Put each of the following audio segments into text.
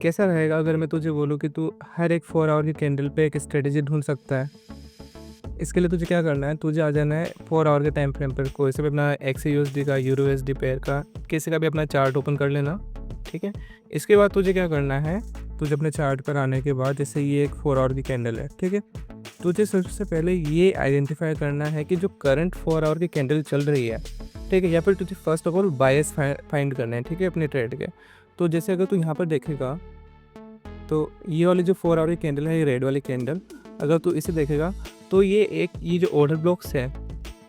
कैसा रहेगा अगर मैं तुझे बोलूँ कि तू हर एक 4 आवर की कैंडल पे एक स्ट्रेटेजी ढूँढ सकता है? इसके लिए तुझे क्या करना है, तुझे आ जाना है 4 आवर के टाइम फ्रेम पर, कोई से भी अपना XAUSD का, EURUSD पेयर का, किसी का भी अपना चार्ट ओपन कर लेना, ठीक है? इसके बाद तुझे क्या करना है, तुझे अपने चार्ट पर आने के बाद, जैसे ये एक 4 आवर की कैंडल है, ठीक है? तुझे सबसे पहले ये आइडेंटिफाई करना है कि जो करंट 4 आवर की कैंडल चल रही है, ठीक है? या फिर तुझे first of all bias find करना है, ठीक है? अपने ट्रेड के। तो जैसे अगर तू यहाँ पर देखेगा, तो ये वाली जो 4 आवर की कैंडल है, ये रेड वाली कैंडल, अगर तू इसे देखेगा तो ये जो ऑर्डर ब्लॉक्स है,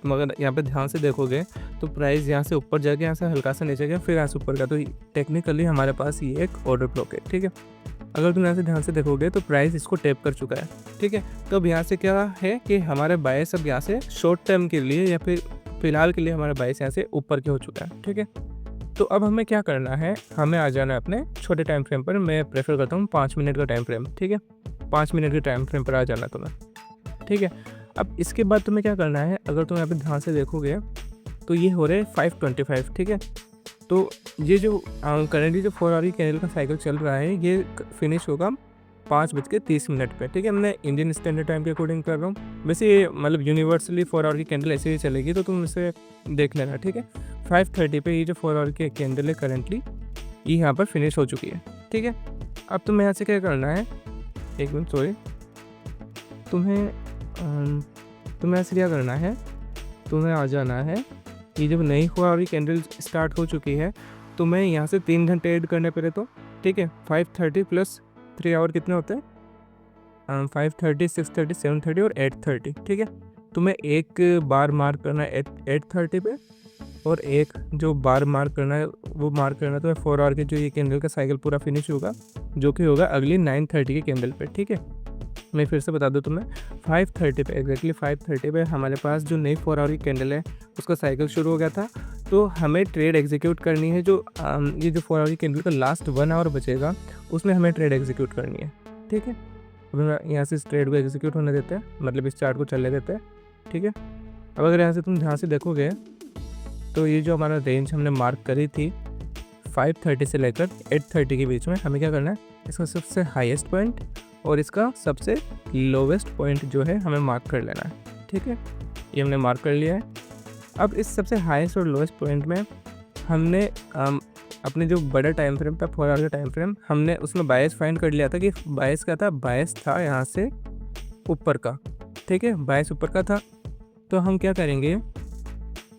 मगर यहाँ पे ध्यान से देखोगे तो प्राइस यहाँ से ऊपर जाके यहाँ से हल्का सा नीचे गया, फिर यहाँ से ऊपर का, तो टेक्निकली हमारे पास ये एक ऑर्डर ब्लॉक है, ठीक है? अगर तुम यहाँ से ध्यान से देखोगे तो प्राइस इसको टैप कर चुका है, ठीक है? तो अब यहाँ से क्या है कि हमारे बायस अब यहाँ से शॉर्ट टर्म के लिए या फिर फिलहाल के लिए हमारा बायस यहाँ से ऊपर के हो चुका है, ठीक है? तो अब हमें क्या करना है, हमें आ जाना है अपने छोटे टाइम फ्रेम पर। मैं प्रेफर करता हूँ 5 मिनट का टाइम फ्रेम, ठीक है? 5 मिनट के टाइम फ्रेम पर आ जाना तुम्हें, ठीक है? अब इसके बाद तुम्हें क्या करना है, अगर तुम यहाँ पे ध्यान से देखोगे तो ये हो रहे हैं 5:25, ठीक है? तो ये जो करेंटली जो 4 आवर की कैंडल का साइकिल चल रहा है, ये फिनिश होगा 5:30 पे, ठीक है? मैं इंडियन स्टैंडर्ड टाइम के अकॉर्डिंग कर रहा हूँ। वैसे ये मतलब यूनिवर्सली 4 आवर की कैंडल ऐसे ही चलेगी, तो तुम इसे देख लेना, ठीक है? 5:30 पे ये जो 4 आवर की कैंडल है करेंटली, ये यहाँ पर फिनिश हो चुकी है, ठीक है? अब तुम्हें यहाँ से क्या करना है, एक मिनट सॉरी, तुम्हें ऐसे क्या करना है, तुम्हें आ जाना है, ये जब नई 4 आवर की कैंडल स्टार्ट हो चुकी है, तो मैं यहाँ से 3 घंटे ऐड करने पड़े, तो ठीक है? 5:30 प्लस 3 आवर कितने होते हैं? 5:30, 6:30, 7:30 और 8:30, ठीक है? तुम्हें एक बार मार्क करना है 8:30 पे, और एक जो बार मार्क करना है वो मार्क करना है तुम्हें 4 आवर के जो ये कैंडल का साइकिल पूरा फिनिश होगा, जो कि होगा अगली 9:30 की कैंडल पे, ठीक है? मैं फिर से बता दूं तुम्हें, 5:30 पे, एग्जैक्टली 5:30 पे हमारे पास जो नई 4 आवर की कैंडल है उसका साइकिल शुरू हो गया था। तो हमें ट्रेड एग्जीक्यूट करनी है, जो ये जो 4 आवर की कैंडल का लास्ट 1 आवर बचेगा उसमें हमें ट्रेड एग्जीक्यूट करनी है, ठीक है? अब यहाँ से इस ट्रेड को एग्जीक्यूट होने देते हैं, मतलब इस चार्ट को चलने देते हैं, ठीक है? अब अगर यहाँ से तुम ध्यान से देखोगे तो ये जो हमारा रेंज हमने मार्क करी थी 5:30 से लेकर 8:30 के बीच में, हमें क्या करना है, इसका सबसे हाईएस्ट पॉइंट और इसका सबसे लोवेस्ट पॉइंट जो है हमें मार्क कर लेना है, ठीक है? ये हमने मार्क कर लिया है। अब इस सबसे हाईएस्ट और लोवेस्ट पॉइंट में हमने अपने जो बड़ा टाइम फ्रेम था 4 आवर का टाइम फ्रेम, हमने उसमें बायस फाइंड कर लिया था कि बायस क्या था, बायस था यहाँ से ऊपर का, ठीक है? बायस ऊपर का था। तो हम क्या करेंगे,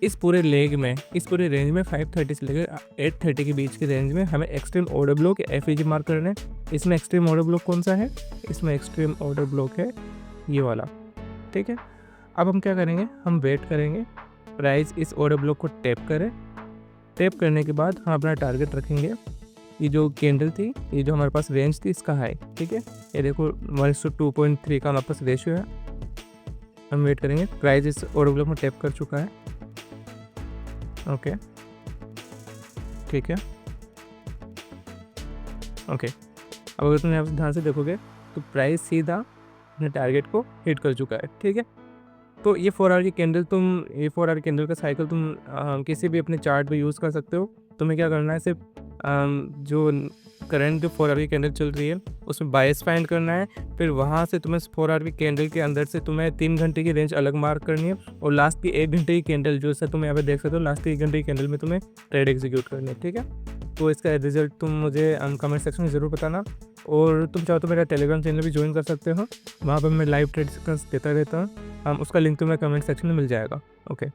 इस पूरे लेग में, इस पूरे रेंज में 5:30 से लेकर 8:30 के बीच के रेंज में हमें extreme order block FEG mark करना है। इसमें एक्सट्रीम ऑर्डर ब्लॉक कौन सा है, इसमें एक्सट्रीम ऑर्डर ब्लॉक है ये वाला, ठीक है? अब हम क्या करेंगे, हम वेट करेंगे प्राइस इस ऑर्डर ब्लॉक को टैप करे। टैप करने के बाद हम अपना टारगेट रखेंगे, ये जो कैंडल थी, ये जो हमारे पास रेंज थी इसका हाई, ठीक है? ये देखो 1:2.3 का हमारे पास रेशियो है। हम वेट करेंगे, प्राइस इस ऑर्डर ब्लॉक में टैप कर चुका है, ओके, ठीक है, ओके। अब अगर तुम यहाँ से ध्यान से देखोगे तो प्राइस सीधा अपने टारगेट को हिट कर चुका है, ठीक है? तो ये 4 आवर की कैंडल ये 4 आवर कैंडल का साइकिल तुम किसी भी अपने चार्ट पे यूज़ कर सकते हो। तुम्हें क्या करना है, सिर्फ जो करंट जो 4 आवर की कैंडल चल रही है उसमें बायस फाइंड करना है, फिर वहाँ से तुम्हें 4 आवर की कैंडल के अंदर से तुम्हें 3 घंटे की रेंज अलग मार्क करनी है, और लास्ट की 1 घंटे की कैंडल जो है तुम यहाँ पे देख सकते हो, लास्ट की 1 घंटे की कैंडल में तुम्हें ट्रेड एग्जीक्यूट करनी है, ठीक है? तो इसका रिजल्ट तुम मुझे कमेंट सेक्शन में ज़रूर बताना, और तुम चाहो तो मेरा टेलीग्राम चैनल भी ज्वाइन कर सकते हो, वहाँ पर मैं लाइव ट्रेड देता रहता हूँ। उसका लिंक तुम्हें कमेंट सेक्शन में मिल जाएगा, ओके।